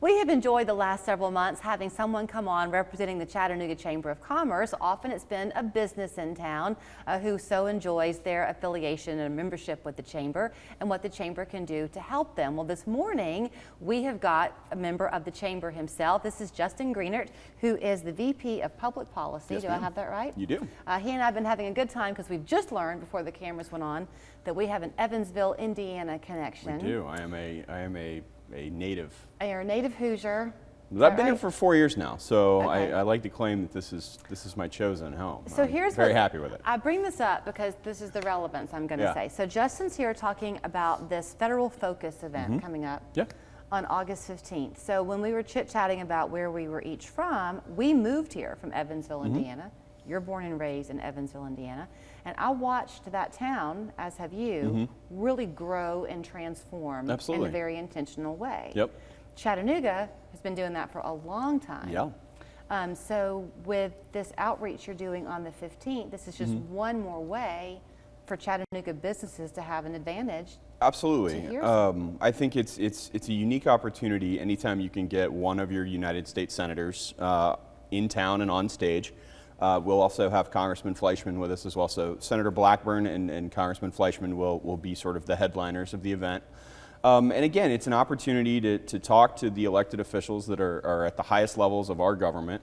We have enjoyed the last several months having someone come on representing the Chattanooga Chamber of Commerce. Often it's been a business in town who so enjoys their affiliation and membership with the Chamber and what the Chamber can do to help them. Well, this morning we have got a member of the Chamber himself. This is Justin Groenert, who is the VP of Public Policy. Yes, do I have that right? You do. He and I have been having a good time because we've just learned before the cameras went on that we have an Evansville, Indiana connection. We do. I am a native. You're a native Hoosier. I've been here for 4 years now, so Okay. I like to claim that this is my chosen home. So I'm very happy with it. I bring this up because this is the relevance I'm going to say. So Justin's here talking about this Federal Focus event coming up on August 15th. So when we were chit-chatting about where we were each from, we moved here from Evansville, Indiana. You're born and raised in Evansville, Indiana. And I watched that town, as have you, really grow and transform in a very intentional way. Yep. Chattanooga has been doing that for a long time. Yeah. So with this outreach you're doing on the 15th, this is just one more way for Chattanooga businesses to have an advantage. Absolutely. I think it's a unique opportunity anytime you can get one of your United States senators in town and on stage. We'll also have Congressman Fleischman with us as well. So Senator Blackburn and Congressman Fleischman will be sort of the headliners of the event. And again, it's an opportunity to talk to the elected officials that are at the highest levels of our government,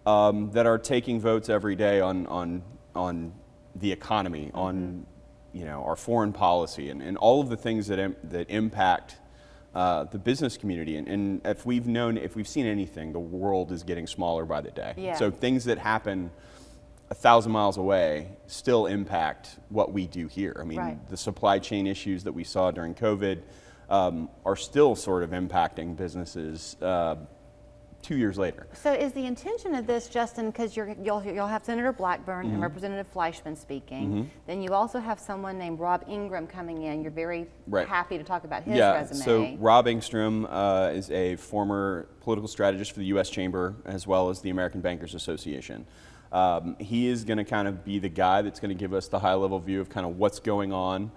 that are taking votes every day on the economy, on our foreign policy, and all of the things that impact the business community. And if we've seen anything, the world is getting smaller by the day. Yeah. So things that happen 1,000 miles away still impact what we do here. I mean, the supply chain issues that we saw during COVID are still sort of impacting businesses 2 years later. So is the intention of this, Justin, because you'll have Senator Blackburn and Representative Fleischman speaking, then you also have someone named Rob Ingram coming in. You're very happy to talk about his resume. So Rob Engstrom is a former political strategist for the U.S. Chamber as well as the American Bankers Association. He is going to kind of be the guy that's going to give us the high-level view of kind of what's going on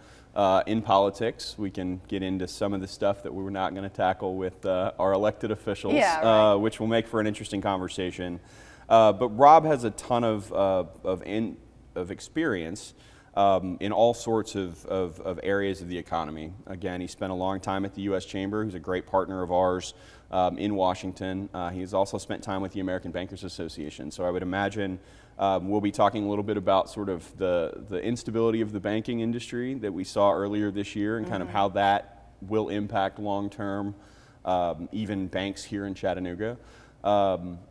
in politics. We can get into some of the stuff that we were not going to tackle with our elected officials, which will make for an interesting conversation. But Rob has a ton of experience in all sorts of areas of the economy. Again, he spent a long time at the U.S. Chamber. He's a great partner of ours in Washington. He's also spent time with the American Bankers Association. So I would imagine we'll be talking a little bit about sort of the instability of the banking industry that we saw earlier this year and kind of how that will impact long-term even banks here in Chattanooga,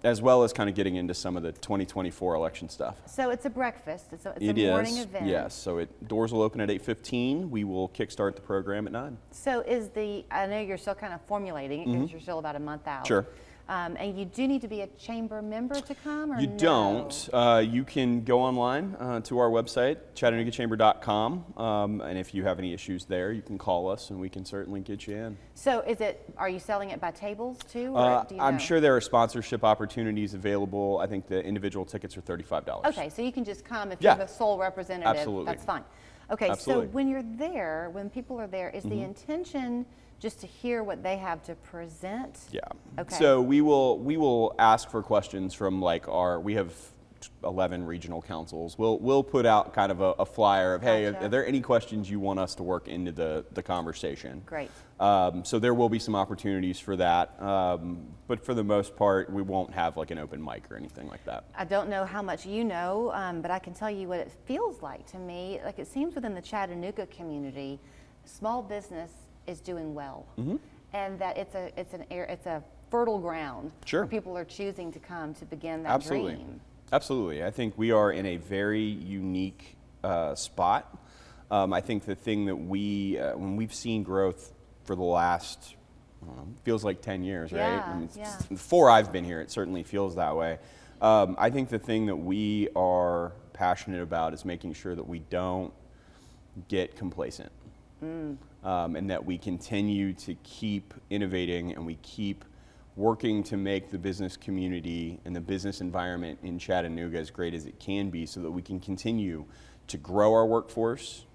as well as kind of getting into some of the 2024 election stuff. So it's a breakfast. It's a morning event. Yes. So doors will open at 8:15. We will kickstart the program at 9. So I know you're still kind of formulating it because you're still about a month out. Sure. And you do need to be a chamber member to come, or You don't. You can go online to our website, ChattanoogaChamber.com, and if you have any issues there, you can call us and we can certainly get you in. So are you selling it by tables too? Or do you know? I'm sure there are sponsorship opportunities available. I think the individual tickets are $35. Okay, so you can just come if you're the sole representative. Absolutely. That's fine. Okay, Absolutely. So when you're there, when people are there, is the intention just to hear what they have to present? Yeah. Okay. So we will ask for questions from we have 11 regional councils. We'll put out kind of a flyer of, hey, are there any questions you want us to work into the conversation? Great. So there will be some opportunities for that, but for the most part, we won't have like an open mic or anything like that. I don't know how much you know, but I can tell you what it feels like to me. Like it seems within the Chattanooga community, small business is doing well, and that it's a fertile ground where people are choosing to come to begin that dream. Absolutely. I think we are in a very unique spot. I think the thing that when we've seen growth for the last, feels like 10 years, right? I mean, before I've been here, it certainly feels that way. I think the thing that we are passionate about is making sure that we don't get complacent. And that we continue to keep innovating and we keep working to make the business community and the business environment in Chattanooga as great as it can be so that we can continue to grow our workforce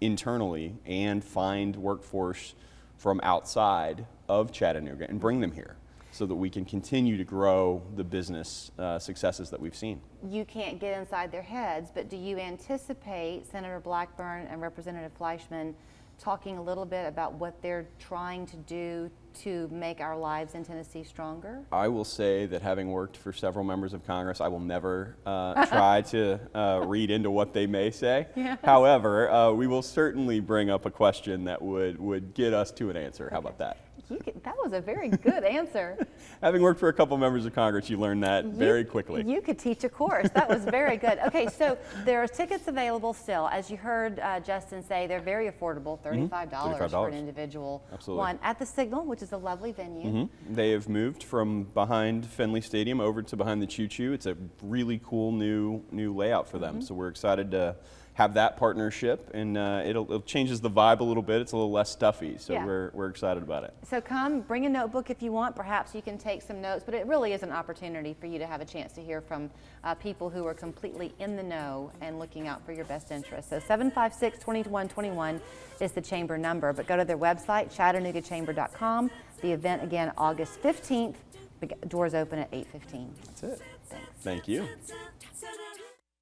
internally and find workforce from outside of Chattanooga and bring them here. so that we can continue to grow the business successes that we've seen. You can't get inside their heads, but do you anticipate Senator Blackburn and Representative Fleischman talking a little bit about what they're trying to do to make our lives in Tennessee stronger? I will say that having worked for several members of Congress, I will never try to read into what they may say. Yes. However, we will certainly bring up a question that would get us to an answer. How about that? That was a very good answer. Having worked for a couple members of Congress, you learn that very quickly. You could teach a course. That was very good. Okay, so there are tickets available still. As you heard Justin say, they're very affordable, $35 for an individual. Absolutely. One at the Signal, which is a lovely venue. They have moved from behind Finley Stadium over to behind the Choo Choo. It's a really cool new layout for them. So we're excited to have that partnership, and it changes the vibe a little bit. It's a little less stuffy, so we're excited about it. So come, bring a notebook if you want. Perhaps you can take some notes, but it really is an opportunity for you to have a chance to hear from people who are completely in the know and looking out for your best interests. So 756-2121 is the chamber number, but go to their website, ChattanoogaChamber.com. The event again, August 15th. Doors open at 8:15. That's it. Thanks. Thank you.